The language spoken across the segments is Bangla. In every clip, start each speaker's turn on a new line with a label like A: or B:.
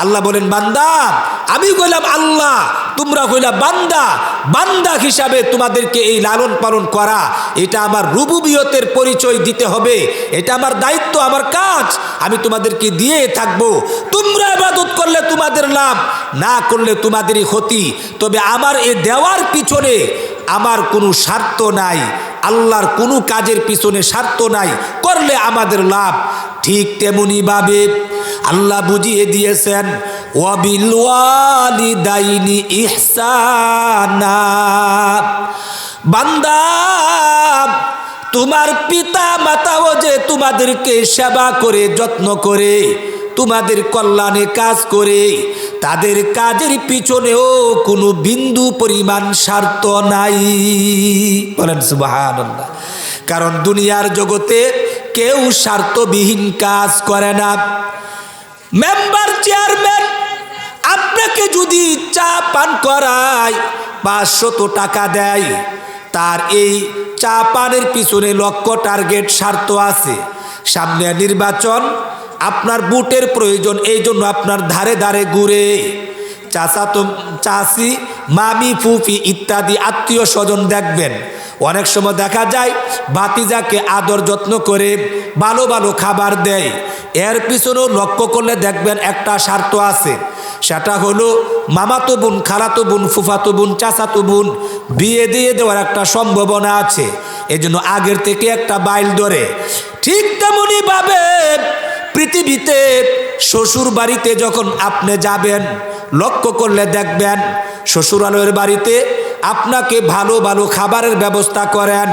A: আল্লাহ বলেন বান্দা, আমি কইলাম আল্লাহ, তোমরা কইলা বান্দা। বান্দা হিসাবে তোমাদেরকে এই লালন পালন করা, এটা আমার রুবুবিয়তের পরিচয় দিতে হবে। এটা আমার দায়িত্ব, আমার কাজ, আমি তোমাদেরকে দিয়ে থাকবো। তোমরা ইবাদত করলে তোমাদের লাভ, না করলে তোমাদেরই ক্ষতি। তবে আমার এ দেওয়ার পিছনে আমার কোনো স্বার্থ নাই, আল্লাহর কোনো কাজের পিছনে স্বার্থ নাই, করলে আমাদের লাভ। ঠিক তেমনি ভাবে আল্লাহ বুঝিয়ে দিয়েছেন ওয়াবিল ওয়ালিদাইনি ইহসানা। বান্দা, তোমার পিতা মাতাও যে তোমাদেরকে সেবা করে, যত্ন করে, তোমাদের কল্যাণে কাজ করে, তাদের কাজের পিছনেও কোনো বিন্দু পরিমাণ স্বার্থ নাই। বলেন সুবহানাল্লাহ। কারণ দুনিয়ার জগতে কেউ স্বার্থবিহীন কাজ করে না। মেম্বার, চেয়ারম্যান আপনাকে যদি চা পান করায় 500 টাকা দেয়, তার এই চা পানের পিছনে লক্ষ্য, টার্গেট, স্বার্থ আছে। সামনে নির্বাচন, আপনার বুটের প্রয়োজন, এই জন্য আপনার ধারে ধারে ঘুরে চাচাতো, চাচি, মামি, ফুফি ইত্যাদি আত্মীয় স্বজন দেখবেন। অনেক সময় দেখা যায় ভাতিজাকে আদর যত্ন করে ভালো ভালো খাবার দেয়। এর পিছনেও লক্ষ্য করলে দেখবেন একটা স্বার্থ আছে। সেটা হলো মামাতো বোন, খালাতো বোন, ফুফাতো বোন, চাচাতো বোন বিয়ে দিয়ে দেওয়ার একটা সম্ভাবনা আছে। এই জন্য আগের থেকে একটা বাইল ধরে। ঠিক তেমনি ভাবে পৃথিবীতে শ্বশুর বাড়িতে যখন আপনি যাবেন, লক্ষ্য করলে দেখবেন শ্বশুরালয়ের বাড়িতে আপনাকে ভালো ভালো খাবারের ব্যবস্থা করেন।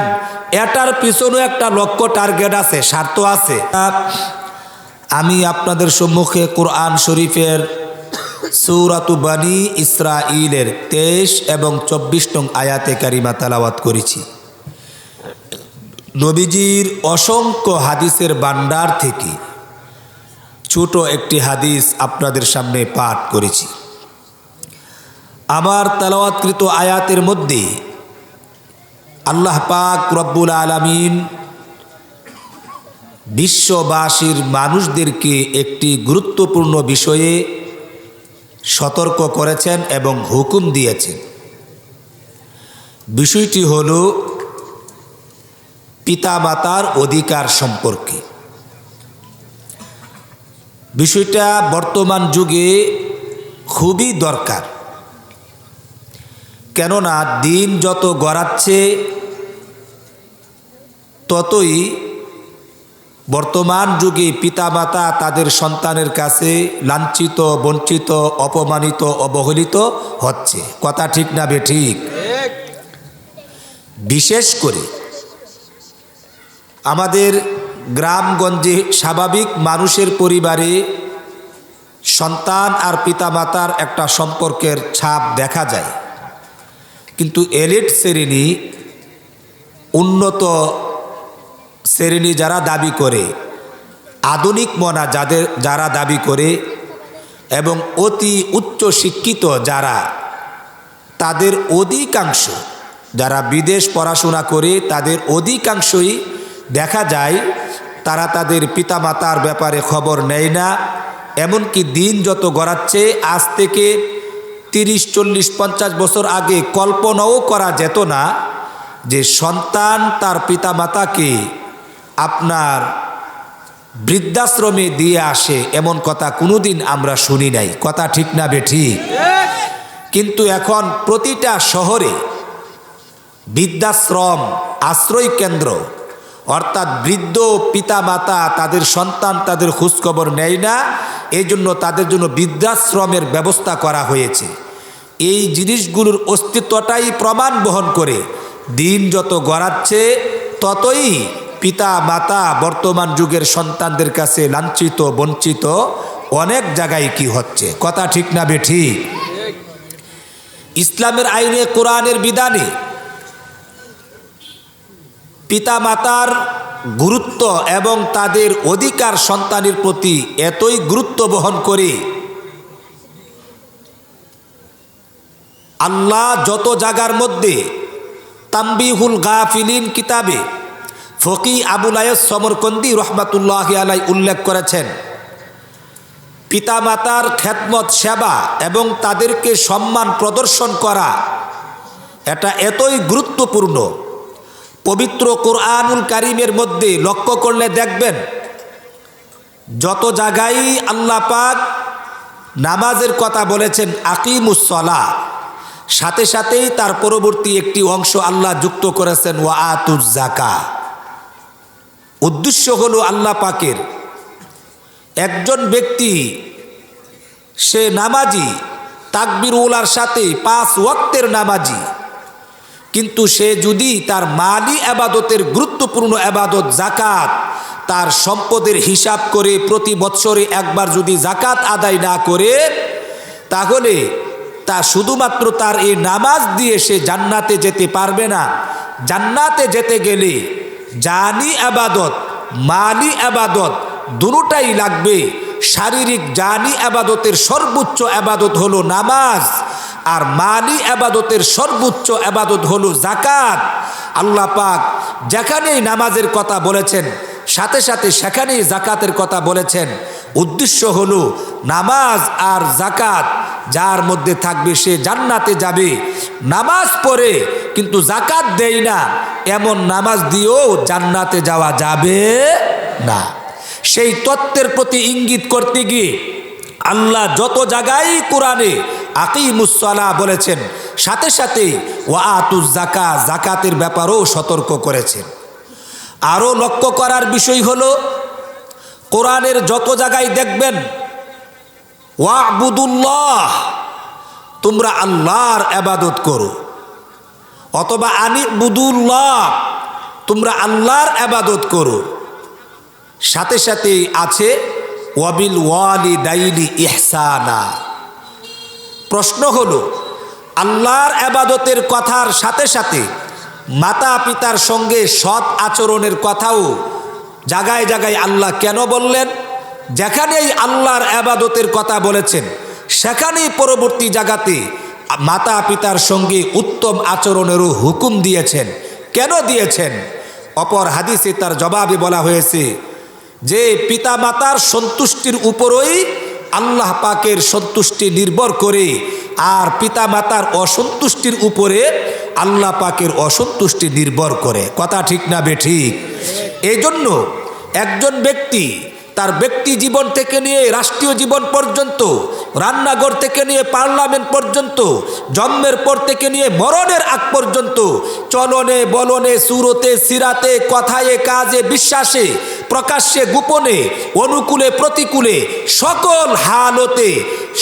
A: এটার পিছনেও একটা লক্ষ্য, টার্গেট আছে, স্বার্থ আছে। আমি আপনাদের সম্মুখে কোরআন শরীফের সূরাতু বানী ইসরাঈলের 23 এবং 24 নং আয়াতে কারিমা তেলাওয়াত করেছি। নবীজির অসংখ্য হাদিসের ভান্ডার থেকে ছোট একটি হাদিস আপনাদের সামনে পাঠ করেছি। আমার তেলাওয়াতকৃত আয়াতের মধ্যে আল্লাহ পাক রব্বুল আলামিন বিশ্ববাসীর মানুষদেরকে একটি গুরুত্বপূর্ণ বিষয়ে সতর্ক করেছেন এবং হুকুম দিয়েছেন। বিষয়টি হল পিতামাতার অধিকার সম্পর্কে। বিষয়টা বর্তমান যুগে খুবই দরকার। কেননা দিন যত গড়াচ্ছে ততই বর্তমান যুগে পিতামাতা তাদের সন্তানের কাছে লাঞ্ছিত, বঞ্চিত, অপমানিত, অবহেলিত হচ্ছে। কথা ঠিক না বেঠিক? বিশেষ করে আমাদের গ্রামগঞ্জে স্বাভাবিক মানুষের পরিবারে সন্তান আর পিতামাতার একটা সম্পর্কের ছাপ দেখা যায়। কিন্তু এলিট শ্রেণী, উন্নত শ্রেণী যারা দাবি করে, আধুনিক মনা যারা দাবি করে এবং অতি উচ্চ শিক্ষিত যারা, তাদের অধিকাংশ, যারা বিদেশ পড়াশোনা করে তাদের অধিকাংশই দেখা যায় তারা তাদের পিতামাতার ব্যাপারে খবর নেয় না। এমনকি দিন যত গড়াচ্ছে, আজ থেকে 30, 40, 50 বছর আগে কল্পনাও করা যেত না যে সন্তান তার পিতামাতাকে আপনার বৃদ্ধাশ্রমে দিয়ে আসে, এমন কথা কোনোদিন আমরা শুনি নাই। কথা ঠিক না বেঠিক? কিন্তু এখন প্রতিটা শহরে বৃদ্ধাশ্রম, আশ্রয় কেন্দ্র, অর্থাৎ বৃদ্ধ পিতামাতা তাদের সন্তান তাদের খোঁজখবর নেয় না, এই জন্য তাদের জন্য বৃদ্ধাশ্রমের ব্যবস্থা করা হয়েছে। এই জিনিসগুলোর অস্তিত্বটাই প্রমাণ বহন করে দিন যত গড়াচ্ছে ততই পিতা মাতা বর্তমান যুগের সন্তানদের কাছে লাঞ্ছিত, বঞ্চিত অনেক জায়গায় কি হচ্ছে। কথা ঠিক না বেঠিক? ইসলামের আইনে, কোরআনের বিধানে পিতা মাতার গুরুত্ব এবং তাদের অধিকার সন্তানের প্রতি এতই গুরুত্ব বহন করে আল্লাহ যত জায়গার মধ্যে তানবিহুল গাফিলিন কিতাবে ফকি আবুল আয়াস সমরকন্দি রহমাতুল্লাহি আলাইহি উল্লেখ করেছেন পিতামাতার খেদমত সেবা এবং তাদেরকে সম্মান প্রদর্শন করা এটা এতই গুরুত্বপূর্ণ। পবিত্র কোরআনুল কারীমের মধ্যে লক্ষ্য করলে দেখবেন যত জায়গায় আল্লাহ পাক নামাজের কথা বলেছেন আকিমুস সালাহ, সাথে সাথেই তার পরবর্তী একটি অংশ আল্লাহ যুক্ত করেছেন ওয়া আতুজ যাকাত। উদ্দেশ্য হলো আল্লাহ পাকের একজন ব্যক্তি সে নামাজি, তাকবীরুলার সাথে 5 ওয়াক্তের নামাজি, কিন্তু সে যদি তার মালি আবাদতের গুরুত্বপূর্ণ আবাদত যাকাত তার সম্পদের হিসাব করে প্রতি বৎসরে একবার যদি যাকাত আদায় না করে, তাহলে তা শুধুমাত্র তার এই নামাজ দিয়ে সে জান্নাতে যেতে পারবে না। জান্নাতে যেতে গেলে জানি আবাদত মালি আবাদত দুটোটাই লাগবে। শারীরিক জানি আবাদতের সর্বোচ্চ আবাদত হলো নামাজ, আর মালি আবাদতের সর্বোচ্চ আবাদত হলো যাকাত। আল্লাহ পাক যেখানেই নামাজের কথা বলেছেন সাথে সাথে সেখানেই যাকাতের কথা বলেছেন। উদ্দেশ্য হলো নামাজ আর যাকাত যার মধ্যে থাকবে সে জান্নাতে যাবে। নামাজ পড়ে কিন্তু যাকাত দেয় না, এমন নামাজ দিয়েও জান্নাতে যাওয়া যাবে না। সেই তত্ত্বের প্রতি ইঙ্গিত করতে গিয়ে আল্লাহ যত জায়গায় কোরআনে আকিমুস সালাহ বলেছেন, সাথে সাথে ওয়া আতুজ যাকাত যাকাতের ব্যাপারেও সতর্ক করেছেন। আরও লক্ষ্য করার বিষয় হলো কোরআনের যত জায়গায় দেখবেন ওয়াবুদুল্লাহ তোমরা আল্লাহর ইবাদত করো, অথবা আনিবুদুল্লাহ তোমরা আল্লাহর ইবাদত করো, সাথে সাথে আছে ওয়াবিল ওয়ালিদাইনি ইহসানা। প্রশ্ন হলো আল্লাহর ইবাদতের কথার সাথে সাথে মাতা পিতার সঙ্গে সৎ আচরণের কথাও জায়গায় জায়গায় আল্লাহ কেন বললেন? যেখানেই আল্লাহর ইবাদতের কথা বলেছেন সেখানেই পরবর্তী জায়গাতে মাতা পিতার সঙ্গে উত্তম আচরণেরও হুকুম দিয়েছেন। কেন দিয়েছেন? অপর হাদিসে তার জবাবে বলা হয়েছে যে পিতা মাতার সন্তুষ্টির উপরই আল্লাহ পাকের সন্তুষ্টি নির্ভর করে, আর পিতা মাতার অসন্তুষ্টির উপরে আল্লাহ পাকের অসন্তুষ্টি নির্ভর করে। কথা ঠিক না বেঠিক? এই জন্য একজন ব্যক্তি তার ব্যক্তি জীবন থেকে নিয়ে রাষ্ট্রীয় জীবন পর্যন্ত, রান্নাঘর থেকে নিয়ে পার্লামেন্ট পর্যন্ত, জন্মের পর থেকে নিয়ে মরণের আগ পর্যন্ত চলনে বলনে সুরতে সিরাতে কথায় কাজে বিশ্বাসে প্রকাশ্যে গোপনে অনুকূলে প্রতিকূলে সকল হালতে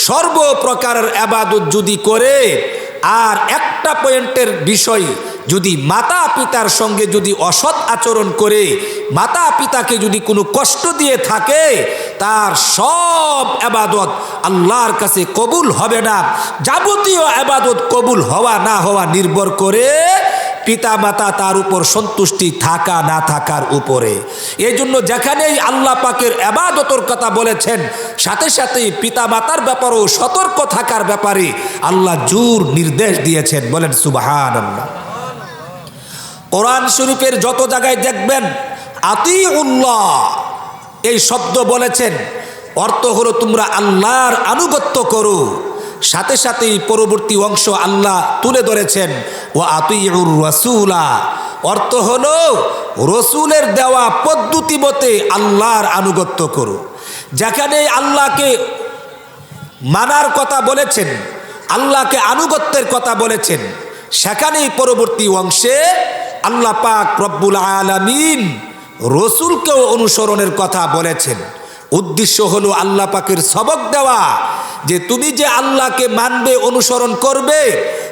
A: সর্বপ্রকারের ইবাদত যদি করে, আর একটা পয়েন্টের বিষয় যদি মাতা পিতার সঙ্গে যদি অসৎ আচরণ করে, মাতা পিতাকে যদি কোনো কষ্ট দিয়ে থাকে, তার সব ইবাদত আল্লাহর কাছে কবুল হবে না। যাবতীয় ইবাদত কবুল হওয়া না হওয়া নির্ভর করে পিতা মাতা তার উপর সন্তুষ্টি থাকা না থাকার উপরে। এই জন্য যেখানেই আল্লাহ পাকের ইবাদতের কথা বলেছেন সাথে সাথেই পিতা মাতার ব্যাপারেও সতর্ক থাকার ব্যাপারে আল্লাহ জোর নির্দেশ দিয়েছেন। বলেন সুবহানাল্লাহ। কোরআন শরীফের যত জায়গায় দেখবেন আতিউল্লাহ এই শব্দ বলেছেন, অর্থ হলো তোমরা আল্লাহর আনুগত্য করো। সাথে সাথেই পরবর্তী অংশ আল্লাহ তুলে ধরেছেন ওয়া আতিউর রাসূলা, অর্থ হলো রসুলের দেওয়া পদ্ধতি মতে আল্লাহর আনুগত্য করো। যেখানে আল্লাহকে মানার কথা বলেছেন, আল্লাহকে আনুগত্যের কথা বলেছেন, সেখানেই পরবর্তী অংশে আল্লাহ পাক রব্বুল আলামিন রসুলকেও অনুসরণের কথা বলেছেন। উদ্দেশ্য হলো আল্লাহ পাকের সবক দেওয়া যে তুমি যে আল্লাহকে মানবে অনুসরণ করবে,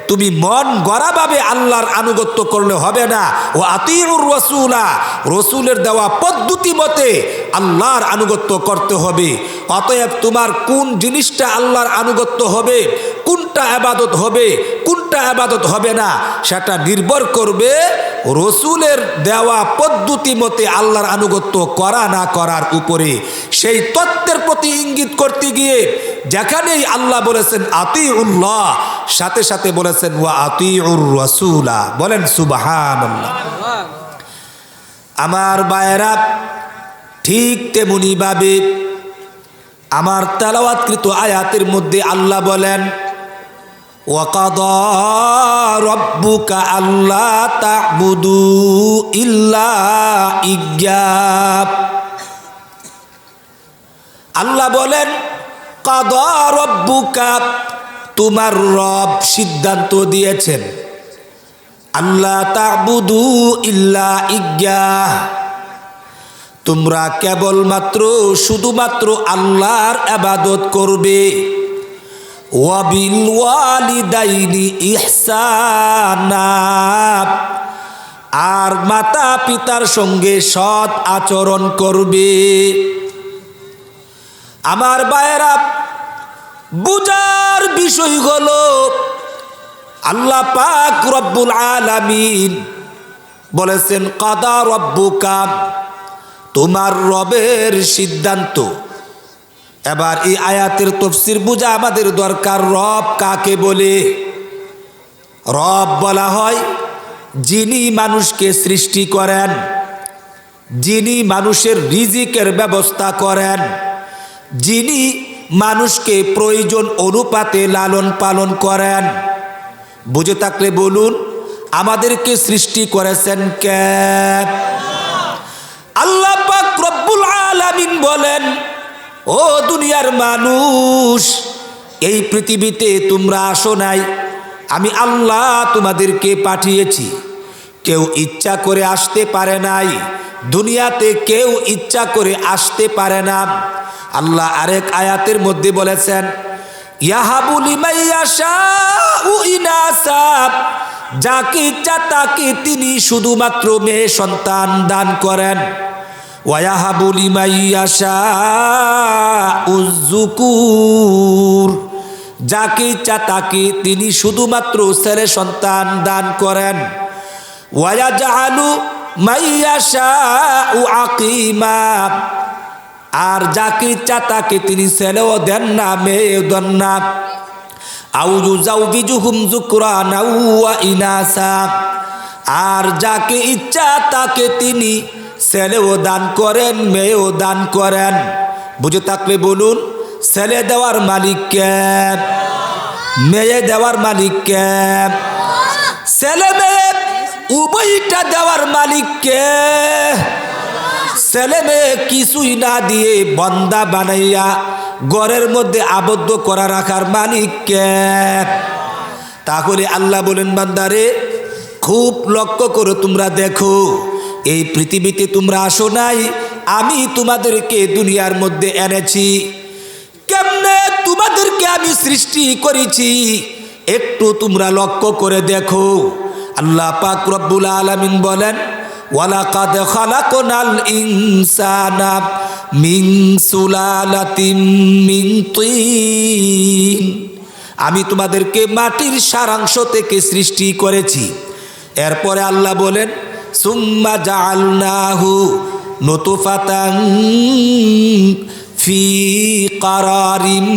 A: তুমি মন গড়াভাবে আল্লাহর আনুগত্য করলে হবে না। ও আতিউর রাসূলা রসুলের দেওয়া পদ্ধতি মতে আল্লাহর আনুগত্য করতে হবে। অতএব তোমার কোন জিনিসটা আল্লাহর আনুগত্য হবে, কোনটা ইবাদত হবে, কোনটা ইবাদত হবে না, সেটা নির্ভর করবে রসুলের দেওয়া পদ্ধতি মতে আল্লাহর আনুগত্য করা না করার উপরে। সেই তত্ত্বের প্রতি ইঙ্গিত করতে গিয়ে যেখানেই আল্লাহ বলেছেন আতিউল্লাহ, সাথে সাথে বলেছেন ওয়া আতিউর রাসূলা। বলেন সুবহানাল্লাহ। আমার ভাইয়েরা, ঠিক তেমনি ভাবে আমার তেলাওয়াতকৃত আয়াতের মধ্যে আল্লাহ বলেন, ওয়াকাদা রব্বুকা আল্লা তা'বুদু ইল্লা ইয়্যাহ। আল্লাহ বলেন, কাদা রব্বুকা, তোমার রব সিদ্ধান্ত দিয়েছেন, আল্লা তা'বুদু ইল্লা ইয়্যাহ, তোমরা কেবলমাত্র শুধুমাত্র আল্লাহর ইবাদত করবে। ওয়াবিল ওয়ালিদাইনি ইহসানা, আর মাতা পিতার সঙ্গে সৎ আচরণ করবে। আমার ভাইয়েরা, বুঝার বিষয় হলো আল্লাহ পাক রব্বুল আলামিন বলেছেন কাদা রব্বুকা, তোমার রবের সিদ্ধান্ত। এবার এই আয়াতের তাফসীর বুঝা আমাদের দরকার। রব কাকে বলে? রব বলা হয় যিনি মানুষকে সৃষ্টি করেন, যিনি মানুষের রিজিকের ব্যবস্থা করেন, যিনি মানুষকে প্রয়োজন অনুপাতে লালন পালন করেন। বুঝে থাকলে বলুন, আমাদেরকে সৃষ্টি করেছেন কে? আল্লাহ পাক রব্বুল আলামিন বলেন, ও দুনিয়ার মানুষ, এই পৃথিবীতে তোমরা আসো নাই, আমি আল্লাহ তোমাদেরকে পাঠিয়েছি। কেউ ইচ্ছা করে আসতে পারে নাই, দুনিয়াতে কেউ ইচ্ছা করে আসতে পারে না। আল্লাহ আরেক আয়াতের মধ্যে বলেছেন, ইয়াহাবু লিমান ইয়াশাউ ইনাসা, যাকে ইচ্ছা তাকে তিনি শুধুমাত্র মেয়ে সন্তান দান করেন। ওয়ায়াহাবু লিমান ইয়াশাউ যুকুর, যাকে ইচ্ছা তাকে তিনি শুধুমাত্র ছেলে সন্তান দান করেন। ওয়ায়াজআলু মান ইয়াশাউ আকিমা, আর যাকে ইচ্ছা তাকে তিনি ছেলেও দেন না, মেয়েও দেন না। আউ ইউযাউযুহুম যুকরানা ওয়া ইনাসা, আর যাকে ইচ্ছা তাকে তিনি ছেলেও দান করেন, মেয়েও দান করেন। বুঝে থাকলে বলুন, ছেলে দেওয়ার মালিক কে? মেয়ে দেওয়ার মালিক কে? ছেলে মেয়ে উভয়টা দেওয়ার মালিক কে? ছেলে মেয়ে কিছুই না দিয়ে বন্দা বানাইয়া ঘরের মধ্যে আবদ্ধ করা রাখার মালিক কে? তাহলে আল্লাহ বলেন, বান্দারে খুব লক্ষ্য করে তোমরা দেখো, এই পৃথিবীতে তোমরা আসো নাই, আমি তোমাদেরকে দুনিয়ার মধ্যে এনেছি। কেমনে তোমাদেরকে আমি সৃষ্টি করেছি একটু তোমরা লক্ষ্য করে দেখো। আল্লাহ পাক রব্বুল আলামিন বলেন, ওয়ালাকাদ খালাকনাল ইনসানা মিন সুলালাতিন মিন তিন, আমি তোমাদেরকে মাটির সারাংশ থেকে সৃষ্টি করেছি। এরপরে আল্লাহ বলেন, সুম্মা জাআলনাহু নুতফাতান ফি কারারিম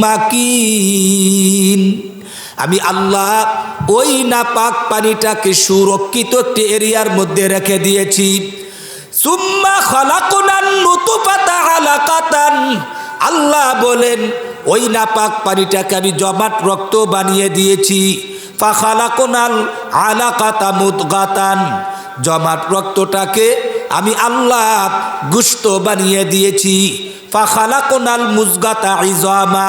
A: মাকিন, আমি আল্লাহ ওই নাপাক পানিটাকে সুরক্ষিত একটি এরিয়ার মধ্যে রেখে দিয়েছি। সুম্মা খালাকনান নুতফাতা আলাকাতান, আল্লাহ বলেন ওই নাপাক পানিটাকে আমি জমাট রক্ত বানিয়ে দিয়েছি। ফাখালাকনাল আলাকাতা মুদগাতান, জমাট রক্তটাকে আমি আল্লাহ গোশত বানিয়ে দিয়েছি। ফাখালাকনাল মুজগাতা ইজামা,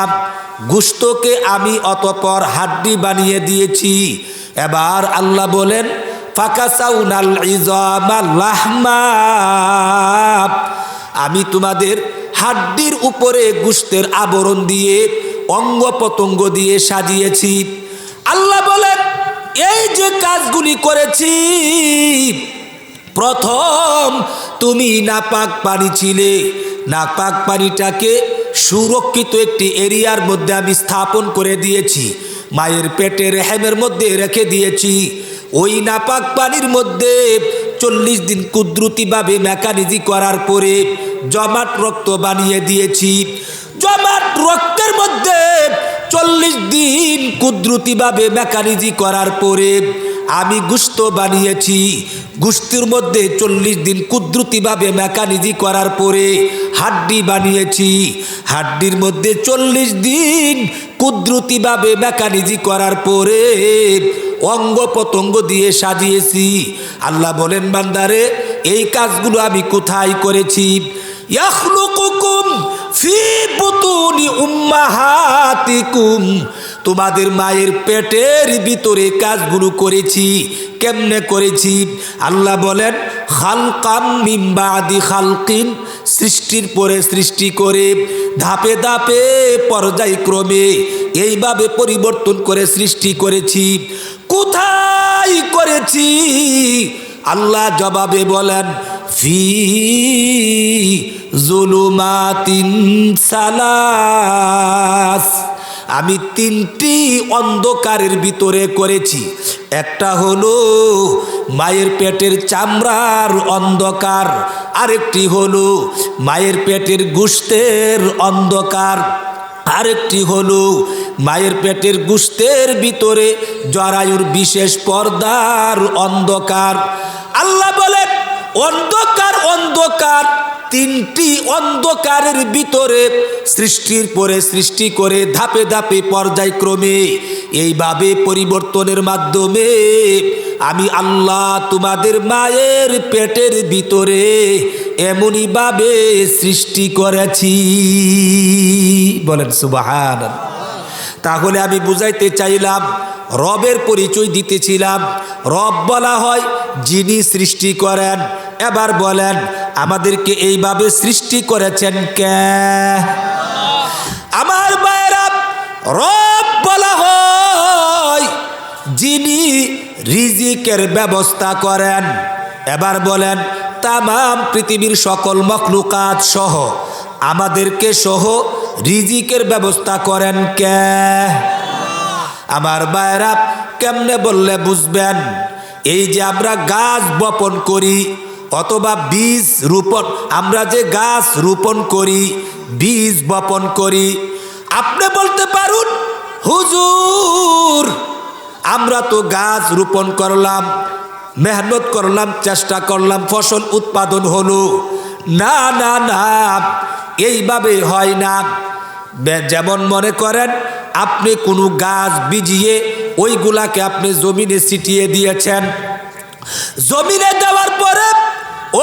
A: গোশতকে আমি অতঃপর হাড্ডি বানিয়ে দিয়েছি। এবার আল্লাহ বলেন, ফাকাসাউনাল ইজামা লাহমা, আমি তোমাদের হাড্ডির উপরে গোশতের আবরণ দিয়ে অঙ্গ প্রত্যঙ্গ দিয়ে সাজিয়েছি। আল্লাহ বলেন, এই যে কাজগুলি করেছি, প্রথম তুমি নাপাক পানি ছিলে, নাপাক পানিটাকে সুরক্ষিত একটি এরিয়ার মধ্যে আমি স্থাপন করে দিয়েছি, মায়ের পেটের রেহেমের মধ্যে রেখে দিয়েছি। ওই নাপাক পানির মধ্যে 40 দিন কুদরতিভাবে মেকানিজি করার পরে জমাট রক্ত বানিয়ে দিয়েছি। জমাট রক্তের মধ্যে 40 দিন কুদরতিভাবে মেকানিজি করার পরে আমি গোশত বানিয়েছি। গোশতের মধ্যে 40 দিন কুদরতিভাবে মেকানিজি করার পরে হাড্ডি বানিয়েছি। হাড্ডির মধ্যে 40 দিন কুদরতিভাবে মেকানিজি করার পরে অঙ্গ প্রত্যঙ্গ দিয়ে সাজিয়েছি। আল্লাহ বলেন, বান্দারে এই কাজগুলো আমি কোথায় করেছি? ইয়াখলুকুকুম ফি বুতুনি উম্মাহাতিকুম, তোমাদের মায়ের পেটের ভিতরে কাজগুলো করেছি। কেমনে করেছি? আল্লাহ বলেন, খালকাম মিন বাদি খালকিন, সৃষ্টির পরে সৃষ্টি করে ধাপে ধাপে পর্যায়ক্রমে এইভাবে পরিবর্তন করে সৃষ্টি করেছি। কোথায় করেছি? আল্লাহ জবাবে বলেন, ফি জুলুমাতিন সালাস, আমি 3টি অন্ধকারের ভিতরে করেছি। একটা হলো মায়ের পেটের চামড়ার অন্ধকার, আরেকটি হলো মায়ের পেটের গোশতের অন্ধকার, আরেকটি হলো মায়ের পেটের গোশতের ভিতরে জরায়ুর বিশেষ পর্দার অন্ধকার। আল্লাহ বলেন, অন্ধকার অন্ধকার 3টি অন্ধকারের ভিতরে সৃষ্টির পরে সৃষ্টি করে ধাপে ধাপে পর্যায়ক্রমে এইভাবে পরিবর্তনের মাধ্যমে আমি আল্লাহ তোমাদের মায়ের পেটের ভিতরে এমনইভাবে সৃষ্টি করেছি। বলেন সুবহানাল্লাহ। তাহলে আমি বুঝাইতে চাইলাম, রবের পরিচয় দিতেছিলাম। রব বলা হয় যিনি সৃষ্টি করেন। এবার বলেন, আমাদেরকে এইভাবে সৃষ্টি করেছেন কে? আমার ভাইরা, রব বলা হয় যিনি রিজিকের ব্যবস্থা করেন। এবার বলেন, তামাম পৃথিবীর সকল মখলুকাত সহ আমাদেরকে সহ রিজিকের ব্যবস্থা করেন কে? আমার ভাইরা, কেমনে বললে বুঝবেন? এই যে আমরা গাছ বপন করি অথবা বীজ রোপণ, আমরা যে গাছ রোপণ করি, বীজ বপন করি, আপনি বলতে পারুন, হুজুর আমরা তো গাছ রোপণ করলাম, মেহনত করলাম, চেষ্টা করলাম, ফসল উৎপাদন হলো। না না না, এইভাবে হয় না। যেমন মনে করেন আপনি কোনো গাছ বিজিয়ে ওইগুলাকে আপনি জমিনে ছিটিয়ে দিয়েছেন। জমিনে দেওয়ার পরে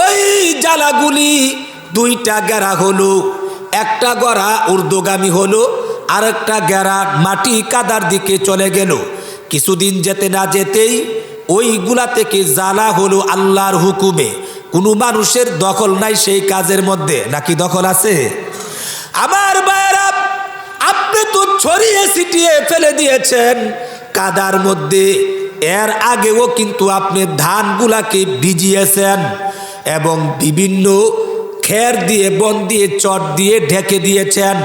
A: ওই জ্বালাগুলি 2টা গেরা হলো, একটা গড়া ঊর্ধ্বগামী হলো, আর একটা গেরা মাটি কাদার দিকে চলে গেল। কিছুদিন যেতে না যেতেই ওইগুলা থেকে জ্বালা হলো আল্লাহর হুকুমে। কোনো মানুষের দখল নাই সেই কাজের মধ্যে, নাকি দখল আছে? আমার ভাইরা, আপনি তো ছড়িয়ে ছিটিয়ে ফেলে দিয়েছেন কাদার মধ্যে। এর আগেও কিন্তু আপনি ধানগুলাকে ভিজিয়েছেন এবং বিভিন্ন খের দিয়ে, বন দিয়ে, চট দিয়ে ঢেকে দিয়েছেন।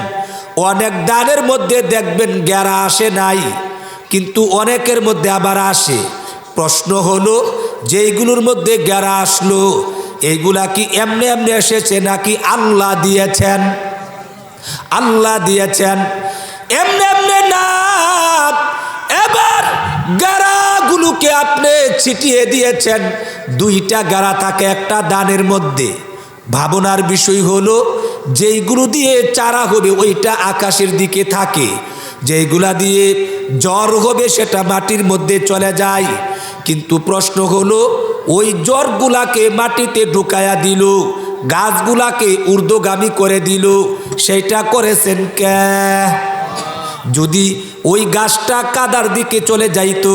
A: অনেক ধানের মধ্যে দেখবেন গেরা আসে নাই, কিন্তু অনেকের মধ্যে আবার আসে। প্রশ্ন হলো, যেইগুলোর মধ্যে গেরা আসলো এইগুলা কি এমনি এমনি এসেছে নাকি আল্লাহ দিয়েছেন? আল্লাহ দিয়েছেন, এমনি এমনি না। এবার গাড়াগুলোকে আপনি ছিটিয়ে দিয়েছেন, 2টা গাড়া থাকে একটা দানের মধ্যে। ভাবনার বিষয় হলো, যেইগুলো দিয়ে চারা হবে ওইটা আকাশের দিকে থাকে, যেইগুলা দিয়ে জ্বর হবে সেটা মাটির মধ্যে চলে যায়। কিন্তু প্রশ্ন হলো, ওই জ্বরগুলাকে মাটিতে ঢুকায়া দিল, গাছগুলাকে ঊর্ধ্বগামী করে দিল, সেইটা করেছেন কে? যদি ওই গাছটা কাদার দিকে চলে যাইতো,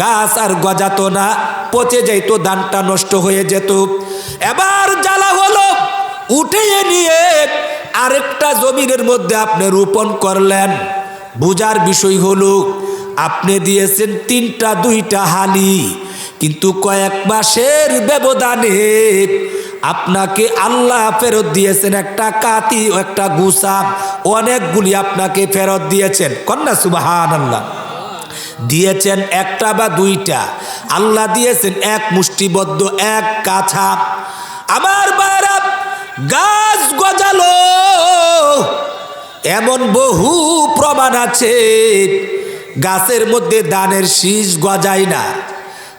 A: গাছ আর গজাতো না, পচে যাইতো, ধানটা নষ্ট হয়ে যেত। এবার জ্বালা হলো, উঠিয়ে নিয়ে আরেকটা জমিনের মধ্যে আপনি রোপণ করলেন। বুঝার বিষয় হলো, আপনি দিয়েছেন 3টা 2টা হালি, কিন্তু কয়েক মাসের ব্যবধানে আপনাকে আল্লাহ ফেরত দিয়েছেন একটা কাতি, একটা গুছা, অনেকগুলি আপনাকে ফেরত দিয়েছেন। কন্যা সুবহানাল্লাহ। দিয়েছেন একটা বা 2টা, আল্লাহ দিয়েছেন এক মুষ্টিবদ্ধ, এক কাছা। আমার ভাইরা, গাছ গজালো এমন বহু প্রমাণ আছে। গাছের মধ্যে ধানের শীষ গজায় না,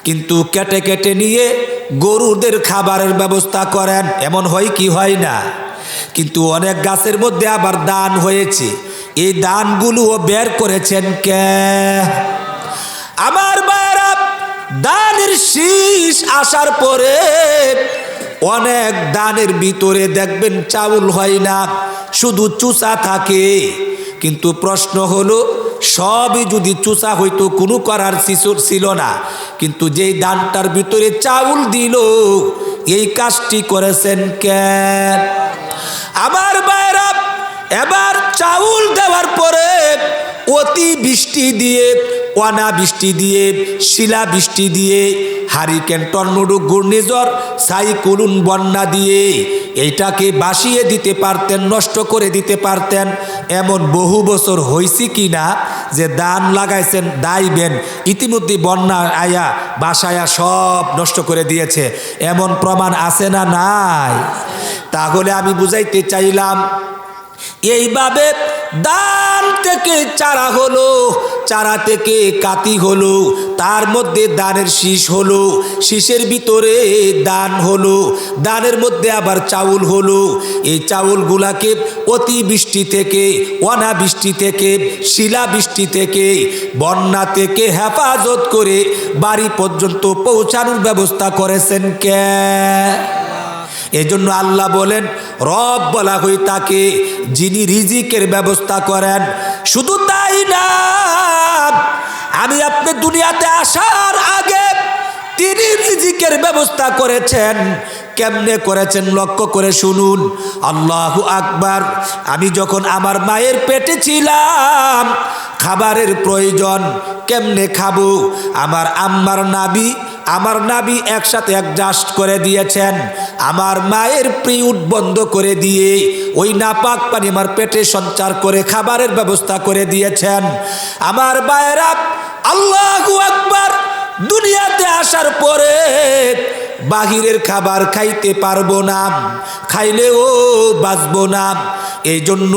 A: কিন্তু কেটে কেটে নিয়ে গরুদের খাবারের ব্যবস্থা করেন, এমন হয় কি হয় না? কিন্তু অনেক গাছের মধ্যে আবার দান হয়েছে, এই দানগুলোও বের করেছেন কে? আমার ভাইরা, দানের শীষ আসার পরে অনেক দানের ভিতরে দেখবেন চাউল হয় না, শুধু চুষা থাকে। কিন্তু প্রশ্ন হলো, সবই যদি চুষা হইতো কোনো করার ছিল না, কিন্তু যেই দানটার ভিতরে চাউল দিল, এই কাজটি করেছেন কেন? আমার ভাইরা, এবার চাউল দেওয়ার পরে অতি বৃষ্টি দিয়ে, অনাবৃষ্টি দিয়ে, শিলা বৃষ্টি দিয়ে, হারিকেন, টর্নেডো, ঘূর্ণিঝড়, সাইক্লোন, বন্যা দিয়ে এইটাকে বাসিয়ে দিতে পারতেন, নষ্ট করে দিতে পারতেন। এমন বহু বছর হয়েছে কি না যে দান লাগাইছেন, দাইবেন, ইতিমধ্যে বন্যা আয়া বাসায়া সব নষ্ট করে দিয়েছে, এমন প্রমাণ আছে না নাই? তাহলে আমি বুঝাইতে চাইলাম, এইভাবে দান থেকে চারা হলো, চারা থেকে কাতি হলো, তার মধ্যে দানের শীষ হলো, শীষের ভিতরে দান হলো, দানের মধ্যে আবার চাউল হলো। এই চাউলগুলাকে অতিবৃষ্টি থেকে, অনাবৃষ্টি থেকে, শিলাবৃষ্টি থেকে, বন্যা থেকে হেফাজত করে বাড়ি পর্যন্ত পৌঁছানোর ব্যবস্থা করেছেন কে? এজন্য আল্লাহ বলেন, রব বলা হয় তাকে যিনি রিজিকের ব্যবস্থা করেন। শুধু তাই না, আমি আপনি দুনিয়াতে আসার আগে তিনি রিজিকের ব্যবস্থা করেছেন। কেমনে করেছেন লক্ষ্য করে শুনুন। আল্লাহু আকবার। আমি যখন আমার মায়ের পেটে ছিলাম, খাবারের প্রয়োজন, কেমনে খাবো? আমার নাবি একসাথে অ্যাডজাস্ট করে দিয়েছেন। আমার মায়ের পিউট বন্ধ করে দিয়ে ওই নাপাক পানি আমার পেটে সঞ্চার করে খাবারের ব্যবস্থা করে দিয়েছেন। আমার ভাইরা, আল্লাহু আকবার। দুনিয়াতে আসার পরে বাহিরের খাবার খাইতে পারবো না, খাইলেও বাঁচবো না। এই জন্য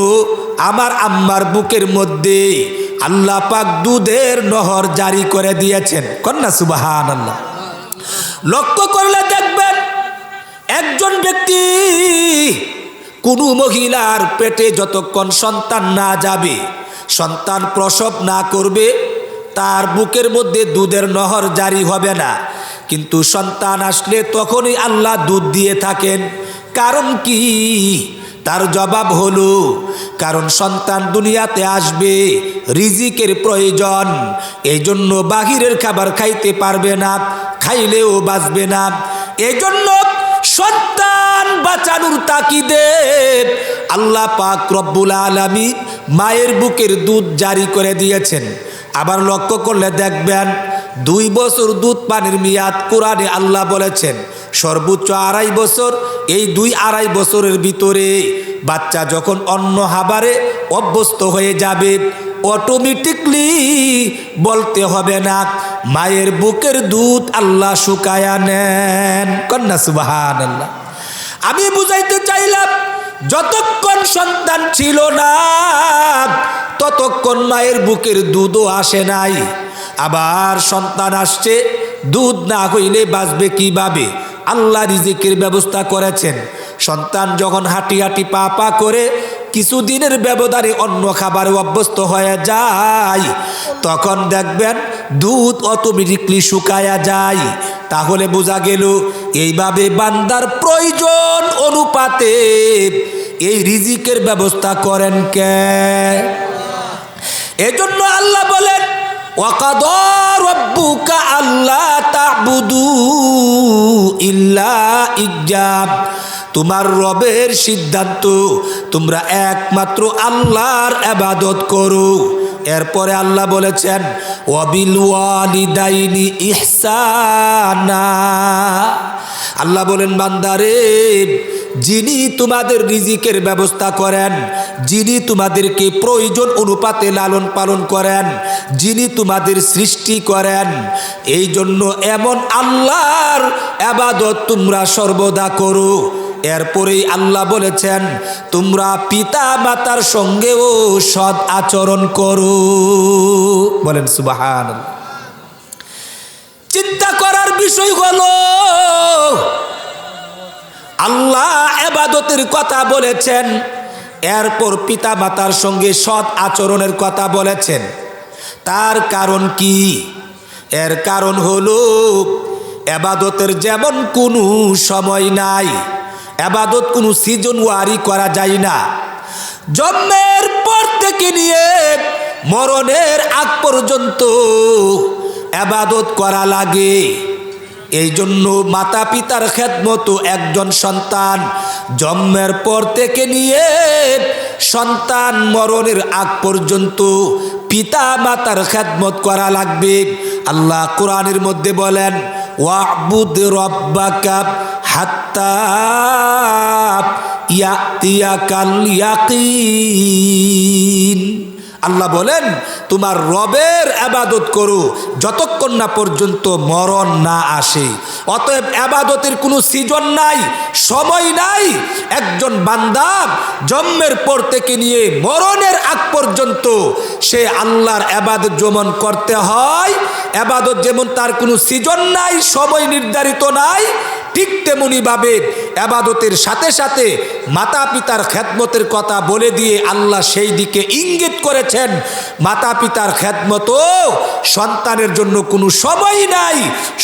A: আমার আম্মার বুকের মধ্যে আল্লাহ পাক দুধের নহর জারি করে দিয়েছেন। কন্যা সুবহানাল্লাহ। লক্ষ্য করলে দেখবেন, একজন ব্যক্তি, কোনো মহিলার পেটে যতক্ষণ সন্তান না যাবে, সন্তান প্রসব না করবে, তার বুকের মধ্যে দুধের নহর জারি হবে না। কিন্তু সন্তান আসলে তখনই আল্লাহ দুধ দিয়ে থাকেন। কারণ কি? তার জবাব হলো, কারণ সন্তান দুনিয়াতে আসবে, রিজিকের প্রয়োজন। এই জন্য বাহিরের খাবার খাইতে পারবে না, খাইলেও বাঁচবে না। এই জন্য সন্তান বাঁচানোর তাকিদে আল্লাহ পাক রব্বুল আলামিন মায়ের বুকের দুধ জারি করে দিয়েছেন। আবার লক্ষ্য করলে দেখবেন, 2 বছর দুধ পানির মেয়াদ কোরআনে আল্লাহ বলেছেন সর্বোচ্চ 2.5 বছর। এই 2-2.5 বছরের ভিতরে বাচ্চা যখন অন্য খাবারে অভ্যস্ত হয়ে যাবে, অটোমেটিকলি বলতে হবে না, মায়ের বুকের দুধ আল্লাহ শুকায়া নেন। কন্যা সুবহানাল্লাহ। আমি বুঝাইতে চাইলাম, যতক্ষণ সন্তান ছিল না ততক্ষণ মায়ের বুকের দুধও আসে নাই। আবার সন্তান আসছে, দুধ না হইলে বাঁচবে কিভাবে? আল্লাহ রিজিকের ব্যবস্থা করেছেন। সন্তান যখন হাঁটি হাঁটি পা পা করে কিছুদিনের ব্যবধানে অন্য খাবারে অভ্যস্ত হয়ে যায়, তখন দেখবেন দুধ অটোমেটিকলি শুকায়া যায়। তাহলে বোঝা গেল, এইভাবে বান্দার প্রয়োজন অনুপাতে এই রিজিকের ব্যবস্থা করেন কে? এজন্য আল্লাহ বলেন, ওয়াকাদা রাব্বুকা আল্লা তা'বুদু ইল্লা ইয়্যাহ। তোমার রবের সিদ্ধান্ত, তোমরা একমাত্র আল্লাহর ইবাদত করো। এরপরে আল্লাহ বলেছেন, ওয়াবিল ওয়ালিদাইনি ইহসানা। আল্লাহ বলেন, বান্দারে, যিনি তোমাদের রিজিকের ব্যবস্থা করেন, যিনি তোমাদেরকে প্রয়োজন অনুপাতে লালন পালন করেন, যিনি তোমাদের সৃষ্টি করেন, এই জন্য এমন আল্লাহর ইবাদত তোমরা সর্বদা করো। এরপরেই আল্লাহ বলেছেন, তোমরা পিতা মাতার সঙ্গেও সৎ আচরণ করো। বলেন সুবহানাল্লাহ। চিন্তা করার বিষয় হলো আল্লাহ ইবাদতের কথা বলেছেন, এরপর পিতা মাতার সঙ্গে সৎ আচরণের কথা বলেছেন। তার কারণ কি? এর কারণ হলো ইবাদতের যেমন কোনো সময় নাই, ইবাদত কোনো সিজন ওয়ারি করা যায় না। জন্মের পর থেকে নিয়ে মরণের আগ পর্যন্ত ইবাদত করা লাগে। এই জন্য মাতা পিতার খেদমত একজন সন্তান জন্মের পর থেকে নিয়ে সন্তান মরণের আগ পর্যন্ত পিতা মাতার খেদমত করা লাগবে। আল্লাহ কোরআনের মধ্যে বলেন, ওয়াবুদ রব্বাকা হাত্তা ইয়াতিয়াকাল ইয়াকিন। আল্লাহ বলেন তোমার রবের ইবাদত করো যতক্ষণ না পর্যন্ত মরণ না আসে। অতএব ইবাদতের কোনো সিজন নাই, সময় নাই। একজন বান্দা জন্মের পর থেকে নিয়ে মরণের আগ পর্যন্ত সে আল্লাহর ইবাদত যেমন করতে হয়, ইবাদত যেমন তার কোনো সিজন নাই, সময় নির্ধারিত নাই, ঠিক তেমনি ভাবে ইবাদতের সাথে সাথে মাতা পিতার খেদমতের কথা বলে দিয়ে আল্লাহ সেই দিকে ইঙ্গিত করেছেন। মাতা পিতার খেদমতও সন্তানের জন্য কোনো সময় নাই।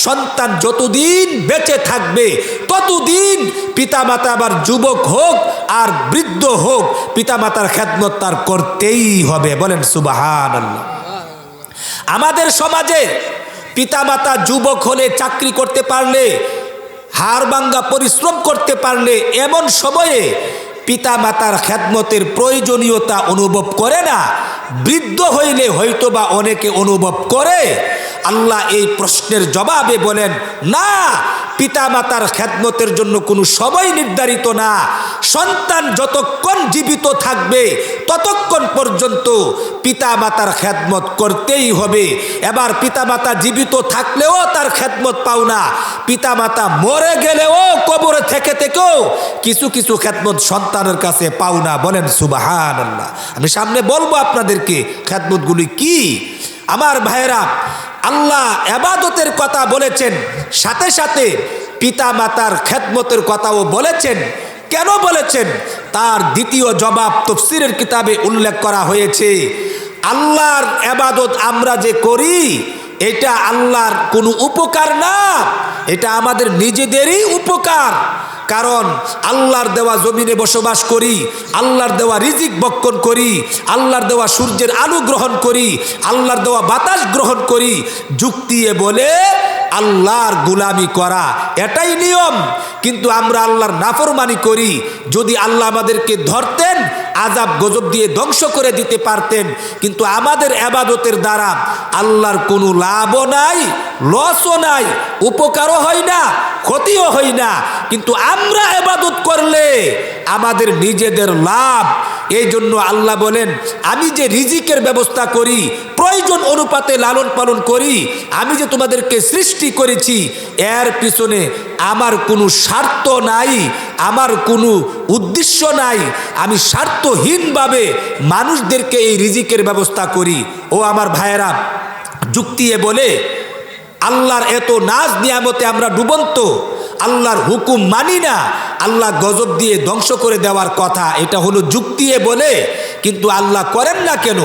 A: সন্তান যতদিন বেঁচে থাকবে ততদিন পিতা মাতা আবার যুবক হোক আর বৃদ্ধ হোক, পিতা মাতার খেদমত তার করতেই হবে। বলেন সুবহানাল্লাহ। আমাদের সমাজে পিতা মাতা যুবক হলে, চাকরি করতে পারলে, হাড়ভাঙ্গা পরিশ্রম করতে পারলে এমন সময়ে পিতা মাতার খেদমতের প্রয়োজনীয়তা অনুভব করে না। বৃদ্ধ হইলে হয়তোবা অনেকে অনুভব করে। আল্লাহ এই প্রশ্নের জবাবে বলেন, না, পিতা মাতার খেদমতের জন্য কোনো সময় নির্ধারিত না। সন্তান যতক্ষণ জীবিত থাকবে ততক্ষণ পর্যন্ত পিতা মাতার খেদমত করতেই হবে। এবার পিতা মাতা জীবিত থাকলেও তার খেদমত পাও না, পিতা মাতা মরে গেলেও কবরে থেকে থেকেও কিছু কিছু খেদমত সন্তানের কাছে পাও না। বলেন সুবহানাল্লাহ। আমি সামনে বলবো আপনাদেরকে খেদমতগুলি কি। আমার ভাইয়েরা, আল্লাহ ইবাদতের কথা বলেছেন, সাথে সাথে পিতা মাতার খেদমতের কথাও বলেছেন। কেন বলেছেন তার দ্বিতীয় জবাব তাফসীরের কিতাবে উল্লেখ করা হয়েছে। আল্লাহর ইবাদত আমরা যে করি এটা আল্লাহর কোনো উপকার না, এটা আমাদের নিজেদেরই উপকার। কারণ আল্লাহর দেওয়া জমিনে বসবাস করি, আল্লাহর দেওয়া রিজিক ভক্ষণ করি, আল্লাহর দেওয়া সূর্যের আলো গ্রহণ করি, আল্লাহর দেওয়া বাতাস গ্রহণ করি। যুক্তিয়ে বলে আল্লাহর গোলামি করা এটাই নিয়ম। কিন্তু আমরা আল্লাহর নাফরমানি করি। যদি আল্লাহ আমাদেরকে ধরতেন আযাব গজব দিয়ে ধ্বংস করে দিতে পারতেন। কিন্তু আমাদের ইবাদতের দ্বারা আল্লাহর কোনো লাভও নাই, লসও নাই, উপকারও হয় না, ক্ষতিও হয় না। কিন্তু আমরা ইবাদত করলে আমাদের নিজেদের লাভ। এই জন্য আল্লাহ বলেন, আমি যে রিজিকের ব্যবস্থা করি, প্রয়োজন অনুপাতে লালন পালন করি, আমি যে তোমাদেরকে সৃষ্টি করেছি, এর পিছনে আমার কোনো স্বার্থ নাই, আমার কোনো উদ্দেশ্য নাই। আমি স্বার্থহীনভাবে মানুষদেরকে এই রিজিকের ব্যবস্থা করি। ও আমার ভাইয়েরা, যুক্তিয়ে বলে আল্লাহর এত নাজ নিয়ামতে আমরা ডুবন্ত, আল্লাহর হুকুম মানি না, আল্লাহ গজব দিয়ে ধ্বংস করে দেওয়ার কথা, এটা হলো যুক্তিয়ে বলে। কিন্তু আল্লাহ করেন না কেন?